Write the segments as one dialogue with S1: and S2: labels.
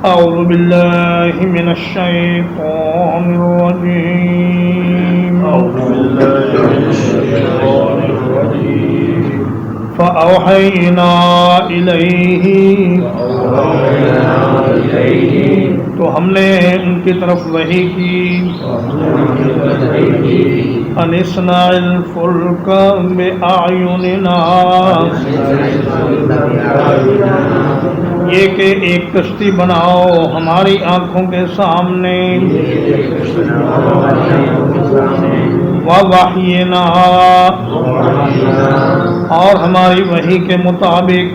S1: أعوذ بالله من الشيطان الرجيم فأوحينا إليه تو ہم نے ان کی طرف وحی کی ان اصنع الفلک بأعیننا یہ کہ ایک کشتی بناؤ ہماری آنکھوں کے سامنے ووحینا اور ہماری وحی کے مطابق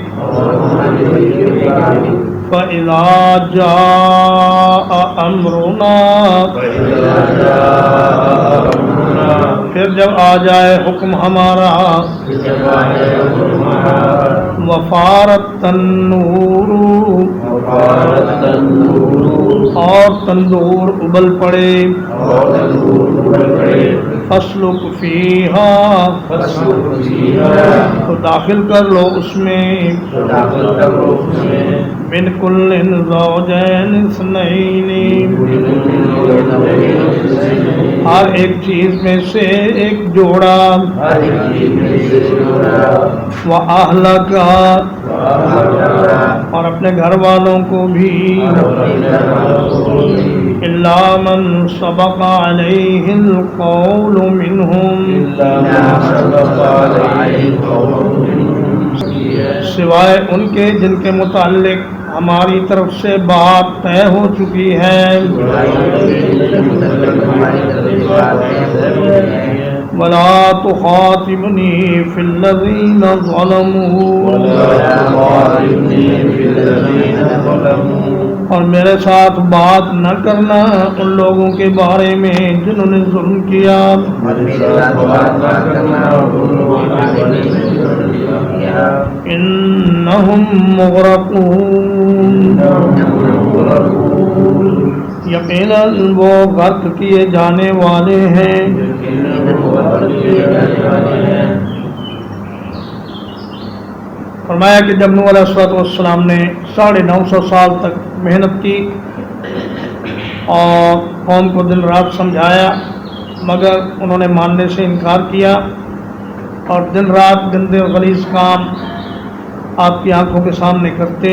S1: فَإِذَا جَاءَ أَمْرُنَا پھر جب آ جائے حکم ہمارا وَفَارَتِ التَّنُّورُ اور تندور ابل پڑے فَاسْلُكْ فِيهَا تو داخل کر لو اس میں من کل زوجین اثنین ہر ایک چیز میں سے ایک جوڑا وَأَهْلَكَ اور اپنے گھر والوں کو بھی إِلَّا مَنْ سَبَقَ عَلَيْهِ الْقَوْلُ مِنْهُمْ سوائے ان کے جن کے متعلق ہماری طرف سے بات طے ہو چکی ہے وَلَا تُخَاطِبْنِي فِي الَّذِينَ ظَلَمُوا اور میرے ساتھ بات نہ کرنا ان لوگوں کے بارے میں جنہوں نے ظلم کیا انہم مغرقون یقیناً وہ غرق کیے جانے والے ہیں فرمایا کہ جب نوح علیہ السلام نے 950 سال تک محنت کی اور قوم کو دن رات سمجھایا مگر انہوں نے ماننے سے انکار کیا اور دن رات گندے اور غلیظ کام آپ کی آنکھوں کے سامنے کرتے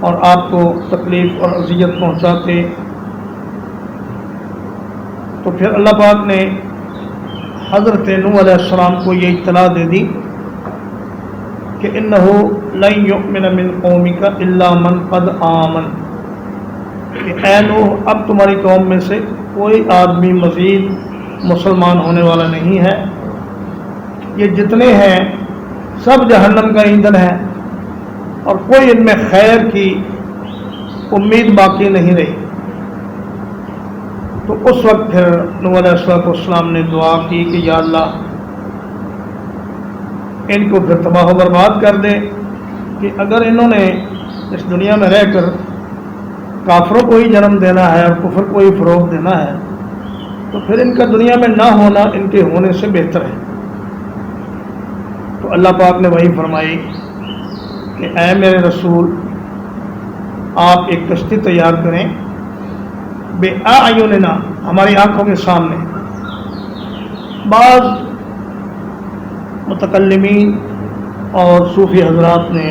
S1: اور آپ کو تکلیف اور اذیت پہنچاتے تو پھر اللہ پاک نے حضرت نوح علیہ السلام کو یہ اطلاع دے دی کہ انہ لن یؤمن من قومک الا من قد آمن کہ اے نوح اب تمہاری قوم میں سے کوئی آدمی مزید مسلمان ہونے والا نہیں ہے، یہ جتنے ہیں سب جہنم کا ایندھن ہے اور کوئی ان میں خیر کی امید باقی نہیں رہی۔ تو اس وقت پھر نوح علیہ السلام نے دعا کی کہ یا اللہ ان کو پھر تباہ و برباد کر دے کہ اگر انہوں نے اس دنیا میں رہ کر کافروں کو ہی جنم دینا ہے اور کفر کو ہی فروغ دینا ہے تو پھر ان کا دنیا میں نہ ہونا ان کے ہونے سے بہتر ہے۔ تو اللہ پاک نے وہی فرمائی کہ اے میرے رسول آپ ایک کشتی تیار کریں بِأَعْيُنِنَا ہماری آنکھوں کے سامنے۔ بعض متکلمین اور صوفی حضرات نے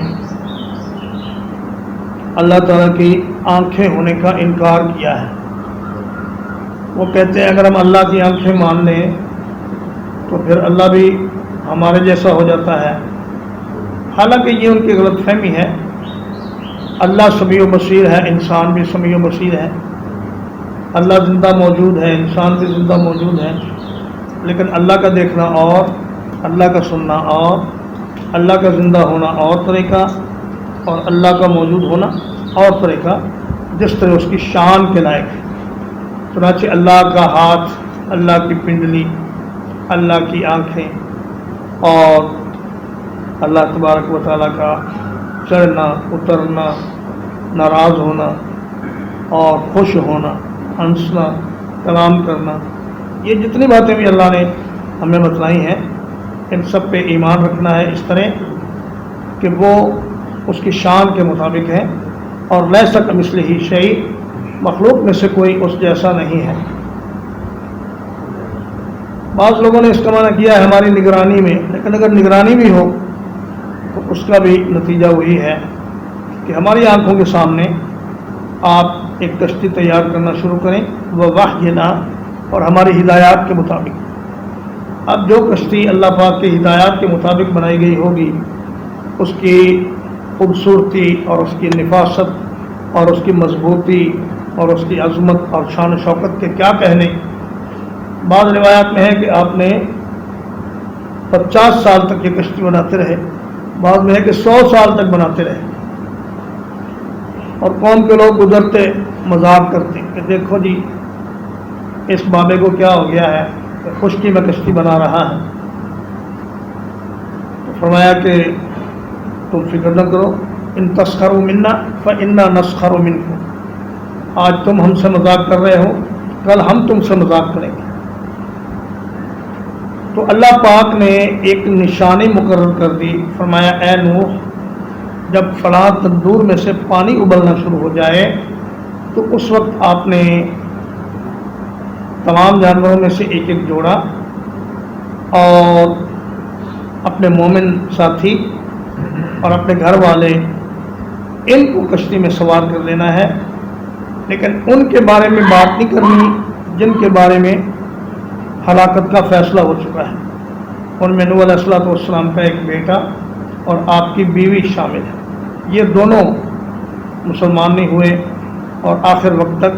S1: اللہ تعالیٰ کی آنکھیں ہونے کا انکار کیا ہے۔ وہ کہتے ہیں اگر ہم اللہ کی آنکھیں مان لیں تو پھر اللہ بھی ہمارے جیسا ہو جاتا ہے، حالانکہ یہ ان کی غلط فہمی ہے۔ اللہ سمیع و بصیر ہے، انسان بھی سمیع و بصیر ہے، اللہ زندہ موجود ہے، انسان بھی زندہ موجود ہے، لیکن اللہ کا دیکھنا اور اللہ کا سننا اور اللہ کا زندہ ہونا اور طریقہ اور اللہ کا موجود ہونا اور طریقہ، جس طرح اس کی شان کے لائق ہے۔ چنانچہ اللہ کا ہاتھ، اللہ کی پنڈلی، اللہ کی آنکھیں اور اللہ تبارک و تعالیٰ کا چڑھنا اترنا، ناراض ہونا اور خوش ہونا، ہنسنا، کلام کرنا، یہ جتنی باتیں بھی اللہ نے ہمیں بتلائی ہیں ان سب پہ ایمان رکھنا ہے اس طرح کہ وہ اس کی شان کے مطابق ہے اور لیس کمثلہ شیء، مخلوق میں سے کوئی اس جیسا نہیں ہے۔ بعض لوگوں نے اس کا معنی کیا ہے ہماری نگرانی میں، لیکن اگر نگرانی بھی ہو تو اس کا بھی نتیجہ وہی ہے کہ ہماری آنکھوں کے سامنے آپ ایک کشتی تیار کرنا شروع کریں، وہ وحینا، اور ہماری ہدایات کے مطابق۔ اب جو کشتی اللہ پاک کی ہدایات کے مطابق بنائی گئی ہوگی، اس کی خوبصورتی اور اس کی نفاست اور اس کی مضبوطی اور اس کی عظمت اور شان و شوکت کے کیا کہنے۔ بعض روایات میں ہے کہ آپ نے 50 سال تک یہ کشتی بناتے رہے، بعض میں ہے کہ 100 سال تک بناتے رہے، اور قوم کے لوگ گزرتے مذاق کرتے کہ دیکھو جی اس بابے کو کیا ہو گیا ہے کہ خشکی میں کشتی بنا رہا ہے۔ تو فرمایا کہ تم فکر نہ کرو، ان تسخروا منا فانا نسخر منکم، آج تم ہم سے مذاق کر رہے ہو، کل ہم تم سے مذاق کریں گے۔ تو اللہ پاک نے ایک نشانی مقرر کر دی، فرمایا اے نوح، جب فلاں تندور میں سے پانی ابلنا شروع ہو جائے تو اس وقت آپ نے تمام جانوروں میں سے ایک ایک جوڑا اور اپنے مومن ساتھی اور اپنے گھر والے ان کو کشتی میں سوار کر لینا ہے، لیکن ان کے بارے میں بات نہیں کرنی جن کے بارے میں ہلاکت کا فیصلہ ہو چکا ہے۔ ان میں نوح علیہ السلام کا ایک بیٹا اور آپ کی بیوی شامل ہے۔ یہ دونوں مسلمان نہیں ہوئے اور آخر وقت تک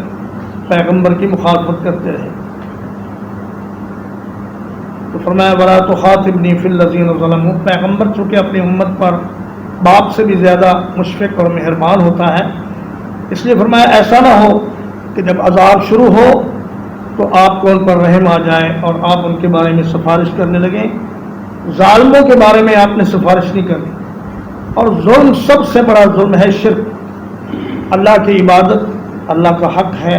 S1: پیغمبر کی مخالفت کرتے رہے۔ تو فرمایا وَلَا تُخَاطِبْنِي فِي الَّذِينَ ظَلَمُوا، پیغمبر چونکہ اپنی امت پر باپ سے بھی زیادہ مشفق اور مہربان ہوتا ہے، اس لیے فرمایا ایسا نہ ہو کہ جب عذاب شروع ہو تو آپ کو ان پر رحم آ جائے اور آپ ان کے بارے میں سفارش کرنے لگیں۔ ظالموں کے بارے میں آپ نے سفارش نہیں کرنی، اور ظلم سب سے بڑا ظلم ہے شرک۔ اللہ کی عبادت اللہ کا حق ہے،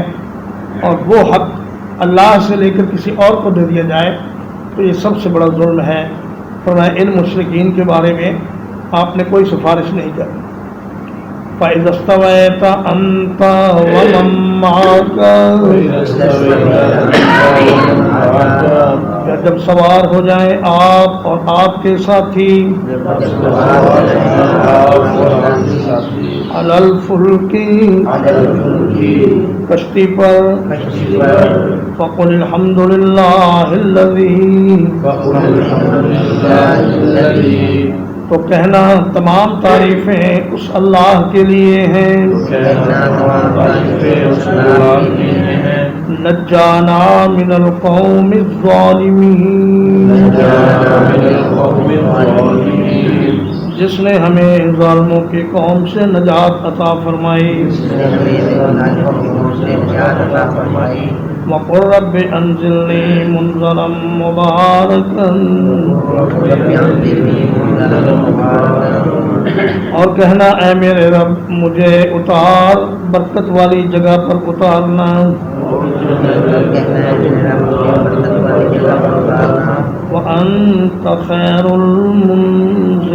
S1: اور وہ حق اللہ سے لے کر کسی اور کو دے دیا جائے تو یہ سب سے بڑا ظلم ہے۔ فرمایا ان مشرکین کے بارے میں آپ نے کوئی سفارش نہیں کرنی۔ فَإِذَا اسْتَوَيْتَ أَنْتَ وَمَن مَّعَكَ، جب سوار ہو جائیں آپ اور آپ کے ساتھی عَلَى الْفُلْكِ، کشتی پر، فَقُلِ الْحَمْدُ لِلَّهِ الَّذِي، تو کہنا تمام تعریفیں اس اللہ کے لیے ہیں، نجانا من القوم الظالمین، جس نے ہمیں ظالموں کی قوم سے نجات عطا فرمائی۔ وَقُلْ رَبِّ أَنزِلْنِي مُنزَلًا مُبَارَكًا، اور کہنا اے میرے رب مجھے اتار برکت والی جگہ پر اتارنا۔ وَأَنْتَ خَيْرُ الْمُنزِلِينَ،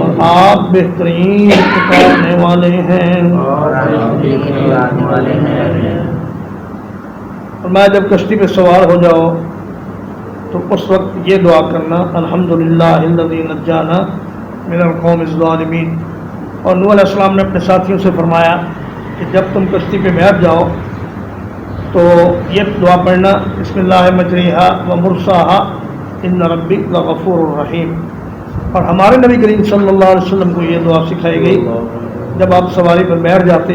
S1: اور آپ بہترین اتارنے والے ہیں۔ اور میں جب کشتی پہ سوار ہو جاؤ تو اس وقت یہ دعا کرنا الحمدللہ الذی نجانا من القوم الظالمین۔ اور نوح علیہ السلام نے اپنے ساتھیوں سے فرمایا کہ جب تم کشتی پہ بیٹھ جاؤ تو یہ دعا پڑھنا بسم اللہ مجریہا و مرساہا ان ربی لغفور الرحیم۔ اور ہمارے نبی کریم صلی اللہ علیہ وسلم کو یہ دعا سکھائی گئی، جب آپ سواری پر بیٹھ جاتے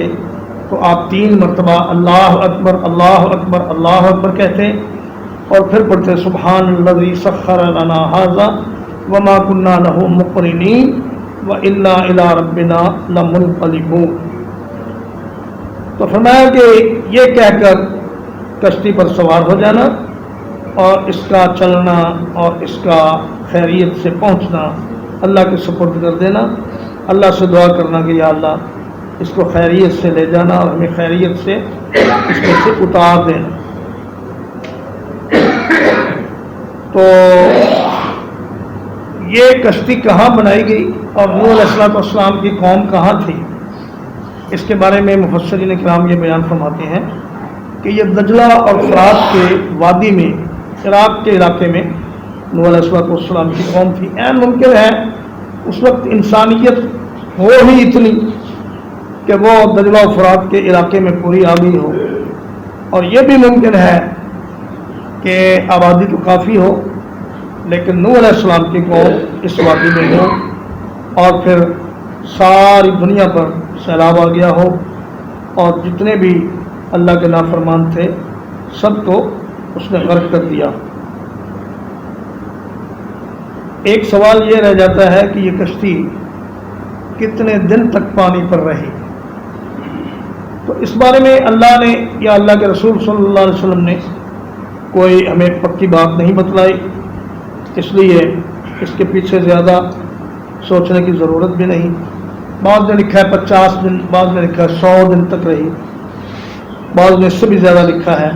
S1: تو آپ 3 مرتبہ اللہ اکبر اللہ اکبر اللہ اکبر کہتے اور پھر پڑھتے سبحان الذی سخر لنا ھذا وما كنا له مقرنین وانا الی ربنا لمنقلبون۔ تو فرمایا کہ یہ کہہ کر کشتی پر سوار ہو جانا اور اس کا چلنا اور اس کا خیریت سے پہنچنا اللہ کے سپرد کر دینا، اللہ سے دعا کرنا کہ یا اللہ اس کو خیریت سے لے جانا اور ہمیں خیریت سے اس میں سے اتار دینا۔ تو یہ کشتی کہاں بنائی گئی اور نوح علیہ السلام کی قوم کہاں تھی، اس کے بارے میں مفسرین کرام یہ بیان فرماتے ہیں کہ یہ دجلہ اور فرات کے وادی میں عراق کے علاقے میں نوح علیہ السلام کی قوم تھی۔ عین ممکن ہے اس وقت انسانیت ہو ہی اتنی کہ وہ دجلہ و فرات کے علاقے میں پوری آبی ہو، اور یہ بھی ممکن ہے کہ آبادی تو کافی ہو لیکن نوح علیہ السلام کی قوم اس وادی میں ہو اور پھر ساری دنیا پر سیلاب آ گیا ہو اور جتنے بھی اللہ کے نافرمان تھے سب کو اس نے غرق کر دیا۔ ایک سوال یہ رہ جاتا ہے کہ یہ کشتی کتنے دن تک پانی پر رہی، تو اس بارے میں اللہ نے یا اللہ کے رسول صلی اللہ علیہ وسلم نے کوئی ہمیں پکی بات نہیں بتلائی، اس لیے اس کے پیچھے زیادہ سوچنے کی ضرورت بھی نہیں۔ بعض نے لکھا ہے 50 دن، بعض نے لکھا ہے 100 دن تک رہی، بعض نے اس سے بھی زیادہ لکھا ہے،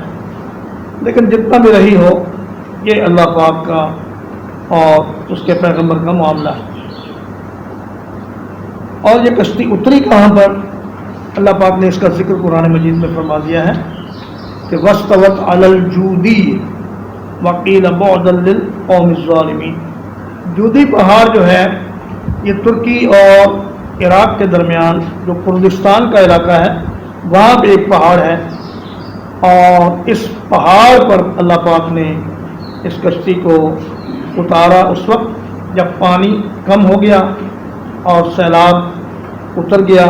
S1: لیکن جتنا بھی رہی ہو یہ اللہ پاک کا اور اس کے پیغمبر کا معاملہ ہے۔ اور یہ کشتی اتری کہاں پر، اللہ پاک نے اس کا ذکر قرآن مجید میں فرما دیا ہے کہ وَاسْتَوَتْ عَلَى الْجُودِيِّ وَقِيلَ بُعْدًا لِلْقَوْمِ الظَّالِمِينَ۔ جودی پہاڑ جو ہے یہ ترکی اور عراق کے درمیان جو کردستان کا علاقہ ہے وہاں پہ ایک پہاڑ ہے، اور اس پہاڑ پر اللہ پاک نے اس کشتی کو اتارا اس وقت جب پانی کم ہو گیا اور سیلاب اتر گیا۔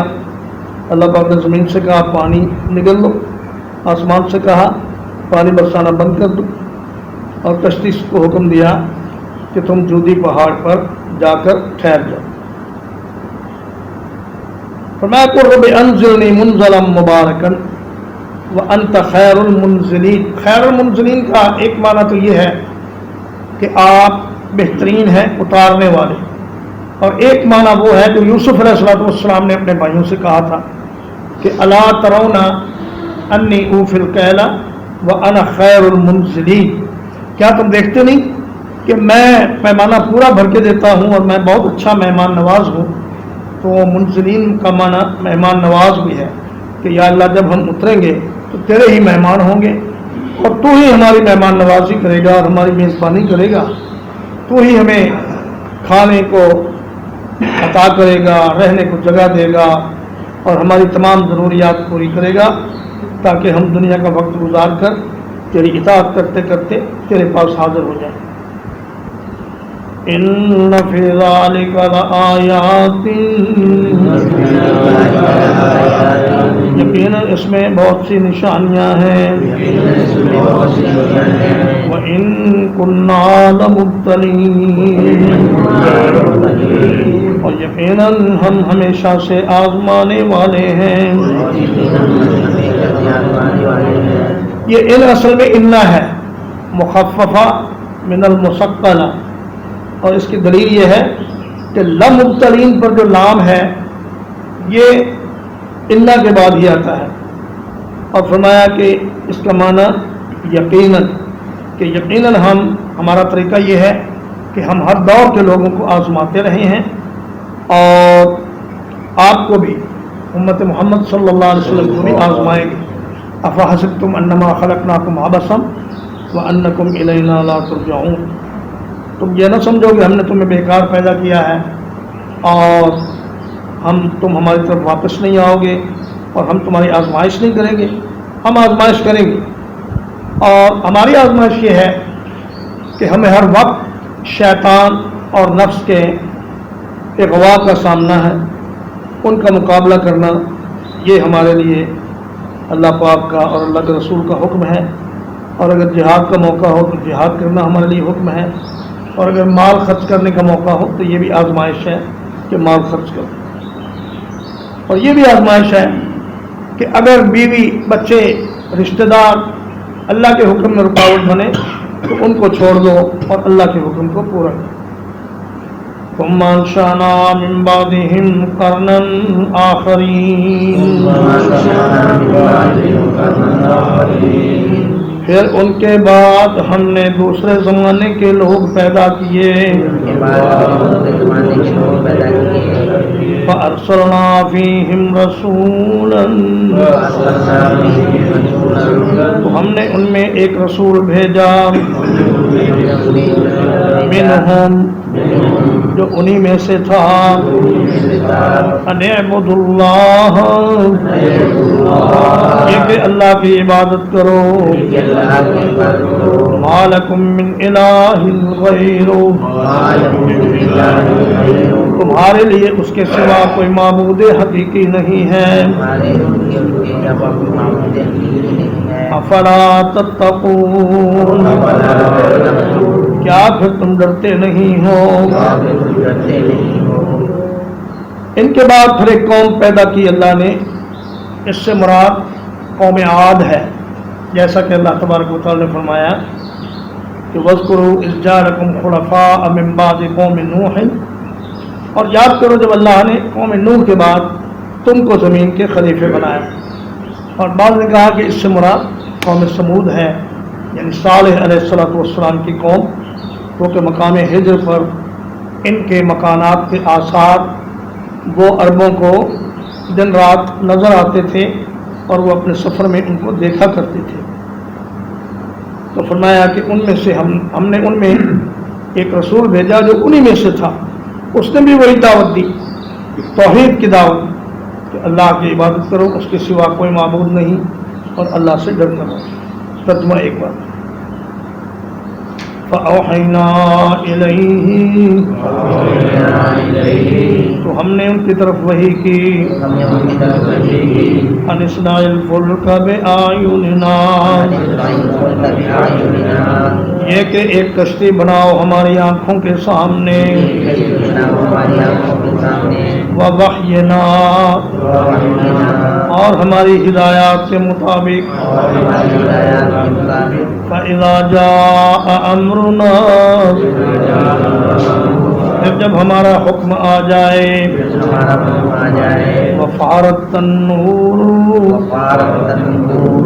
S1: اللہ پاک نے زمین سے کہا پانی نگل لو، آسمان سے کہا پانی برسانا بند کر دو، اور کشتی کو حکم دیا کہ تم جودی پہاڑ پر جا کر ٹھہر جاؤ۔ فرمایا قل رب انزلنی منزلا مبارکا وانت خیر المنزلین۔ خیر المنزلین کا ایک معنی تو یہ ہے کہ آپ بہترین ہیں اتارنے والے، اور ایک معنی وہ ہے جو یوسف علیہ السلام نے اپنے بھائیوں سے کہا تھا کہ الا ترون انی اوفی الکیل وانا خیر المنزلین، کیا تم دیکھتے نہیں کہ میں پیمانہ پورا بھر کے دیتا ہوں اور میں بہت اچھا مہمان نواز ہوں۔ تو منزلین کا معنی مہمان نواز بھی ہے کہ یا اللہ جب ہم اتریں گے تو تیرے ہی مہمان ہوں گے، اور تو ہی ہماری مہمان نوازی کرے گا اور ہماری میزبانی کرے گا، تو ہی ہمیں کھانے کو عطا کرے گا، رہنے کو جگہ دے گا اور ہماری تمام ضروریات پوری کرے گا، تاکہ ہم دنیا کا وقت گزار کر تیری اطاعت کرتے کرتے تیرے پاس حاضر ہو جائیں۔ ان فی ذلک لآیات، یقیناً اس میں بہت سی نشانیاں ہیں، وَإِن كُنَّا لَمُبْتَلِينَ، اور یقیناً ہم ہمیشہ سے آزمانے والے ہیں۔ یہ ان اصل میں انّا ہے مخففہ من المثقلہ، اور اس کی دلیل یہ ہے کہ لمبتلین پر جو لام ہے یہ انّا کے بعد ہی آتا ہے، اور فرمایا کہ اس کا معنی یقیناً، کہ یقیناً ہمارا طریقہ یہ ہے کہ ہم ہر دور کے لوگوں کو آزماتے رہے ہیں، اور آپ کو بھی امت محمد صلی اللہ علیہ وسلم کو بھی آزمائیں گے۔ افحسبتم انما خلقناکم عبثا وانکم الینا لا ترجعون، تم یہ نہ سمجھو کہ ہم نے تمہیں بیکار پیدا کیا ہے اور تم ہماری طرف واپس نہیں آؤ گے اور ہم تمہاری آزمائش نہیں کریں گے۔ ہم آزمائش کریں گے، اور ہماری آزمائش یہ ہے کہ ہمیں ہر وقت شیطان اور نفس کے اغوا کا سامنا ہے، ان کا مقابلہ کرنا، یہ ہمارے لیے اللہ پاک کا اور اللہ کے رسول کا حکم ہے، اور اگر جہاد کا موقع ہو تو جہاد کرنا ہمارے لیے حکم ہے، اور اگر مال خرچ کرنے کا موقع ہو تو یہ بھی آزمائش ہے کہ مال خرچ کرو، اور یہ بھی آزمائش ہے کہ اگر بیوی بچے رشتہ دار اللہ کے حکم میں رکاوٹ بنے تو ان کو چھوڑ دو اور اللہ کے حکم کو پورا کرو۔ ثم انشأنا من بعدهم قرنا آخرین پھر ان کے بعد ہم نے دوسرے زمانے کے لوگ پیدا کیے فَأَرْسَلْنَا فِيهِمْ رَسُولًا تو ہم نے ان میں ایک رسول بھیجا منہم جو انہی میں سے تھا ان اعبدوا اللہ یہ کہ اللہ کی عبادت کرو ما لکم من الہ غیرہ تمہارے لیے اس کے سوا کوئی معبود حقیقی نہیں ہے افلا تتقون کیا پھر تم ڈرتے نہیں ہو ان کے بعد پھر ایک قوم پیدا کی اللہ نے اس سے مراد قوم عاد ہے جیسا کہ اللہ تبارک و تعالی نے فرمایا کہ وَاذْكُرُوا إِذْ جَعَلَكُمْ خُلَفَاءَ مِنْ بَعْدِ قَوْمِ نُوحٍ اور یاد کرو جب اللہ نے قوم نوح کے بعد تم کو زمین کے خلیفے بنایا اور بعض نے کہا کہ اس سے مراد قوم سمود ہے یعنی صالح علیہ السلام کی قوم وہ کہ مقام ہجر پر ان کے مکانات کے آثار وہ عربوں کو دن رات نظر آتے تھے اور وہ اپنے سفر میں ان کو دیکھا کرتے تھے تو فرمایا کہ ان میں سے ہم نے ان میں ایک رسول بھیجا جو انہی میں سے تھا اس نے بھی وہی دعوت دی توحید کی دعوت کہ اللہ کی عبادت کرو اس کے سوا کوئی معبود نہیں اور اللہ سے ڈرتا رہو ترجمہ ایک بار فَأَوْحَيْنَا إِلَيْهِ تو ہم نے ان کی طرف وحی کی أَنِ اصْنَعِ الْفُلْكَ بِأَعْيُنِنَا یہ کہ ایک کشتی بناؤ ہماری آنکھوں کے سامنے وَوَحْيِنَا اور ہماری ہدایات کے مطابق فَإِذَا جَاءَ أَمْرُنَا جب ہمارا حکم آ جائے وَفَارَتِ النُّورُ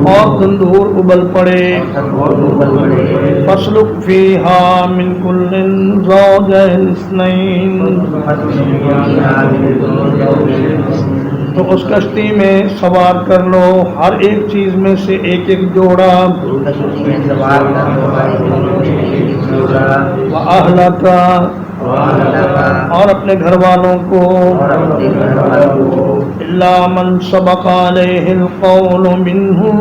S1: اور تندور ابل پڑے فَاسْلُكْ فِيهَا مِنْ كُلٍّ زَوْجَيْنِ اثْنَيْنِ تو اس کشتی میں سوار کر لو ہر ایک چیز میں سے ایک ایک جوڑا وَأَهْلَكَ اور اپنے گھر والوں کو إِلَّا مَنْ سَبَقَ عَلَيْهِ الْقَوْلُ مِنْهُمْ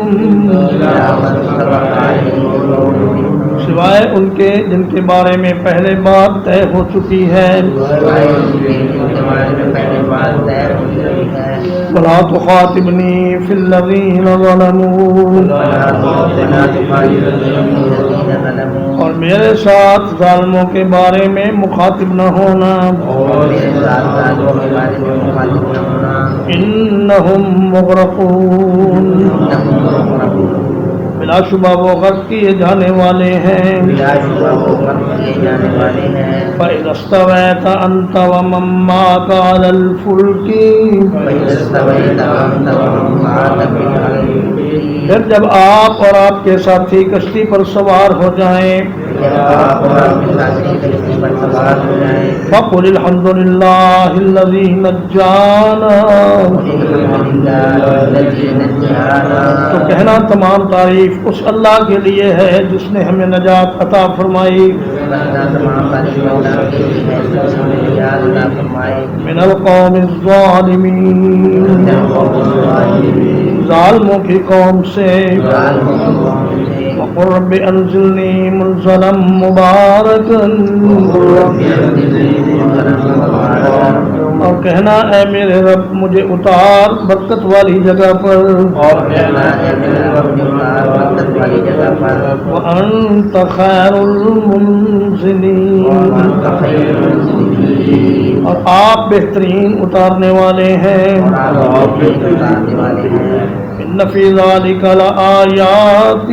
S1: سوائے ان کے جن کے بارے میں پہلے بات طے ہو چکی ہے وَلَا تُخَاطِبْنِي فِي الَّذِينَ ظَلَمُوا اور میرے ساتھ ظالموں کے بارے میں مخاطب نہ ہونا إِنَّهُمْ مُغْرَقُونَ بلا شبہ وہ غرق کیے جانے والے ہیں فَإِذَا اسْتَوَيْتَ أَنْتَ وَمَن مَّعَكَ عَلَى الْفُلْكِ پھر جب آپ اور آپ کے ساتھی کشتی پر سوار ہو جائیں فَقُلِ الْحَمْدُ لِلَّهِ الَّذِي نَجَّانَا تو کہنا تمام تعریف اس اللہ کے لیے ہے جس نے ہمیں نجات عطا فرمائی من القوم الظالمین ظالموں کی قوم سے وَقُلْ رَبِّ أَنزِلْنِي مُنزَلًا مُبَارَكًا اور کہنا اے میرے رب مجھے اتار برکت والی جگہ پر وَأَنْتَ خَيْرُ الْمُنزِلِينَ اور آپ بہترین اتارنے والے ہیں إِنَّ فِي ذَلِكَ لَآيَاتٍ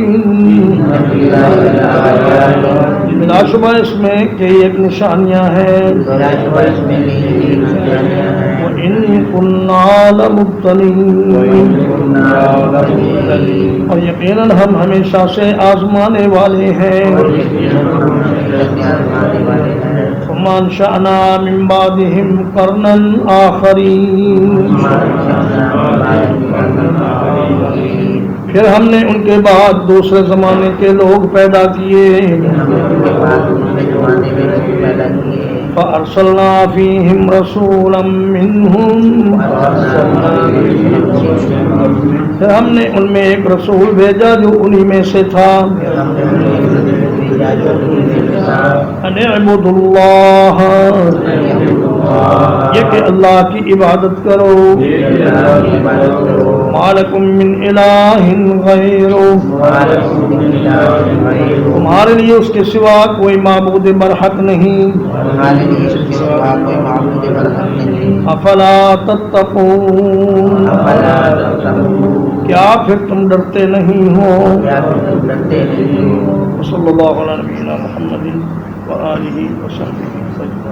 S1: بلا شبہ اس میں کئی ایک نشانیاں ہیں. وَإِن كُنَّا لَمُبْتَلِينَ اور یقیناً ہم ہمیشہ سے آزمانے والے ہیں. ثُمَّ أَنشَأْنَا مِن بَعْدِهِمْ قَرْنًا آخَرِينَ پھر ہم نے ان کے بعد دوسرے زمانے کے لوگ پیدا کیے. فَأَرْسَلْنَا فِيهِمْ رَسُولًا مِّنْهُمْ پھر ہم نے ان میں ایک رسول بھیجا جو انہی میں سے تھا. أَنِ اعْبُدُوا اللَّهَ یہ کہ اللہ کی عبادت کرو. مَا لَكُم مِّنْ إِلَٰهٍ غَيْرُهُ تمہارے لیے اس کے سوا کوئی معبود برحق نہیں. افلا تتقون کیا پھر تم ڈرتے نہیں ہو. صلی اللہ علیہ نبینا محمد وآلہ وصحبہ وسلم.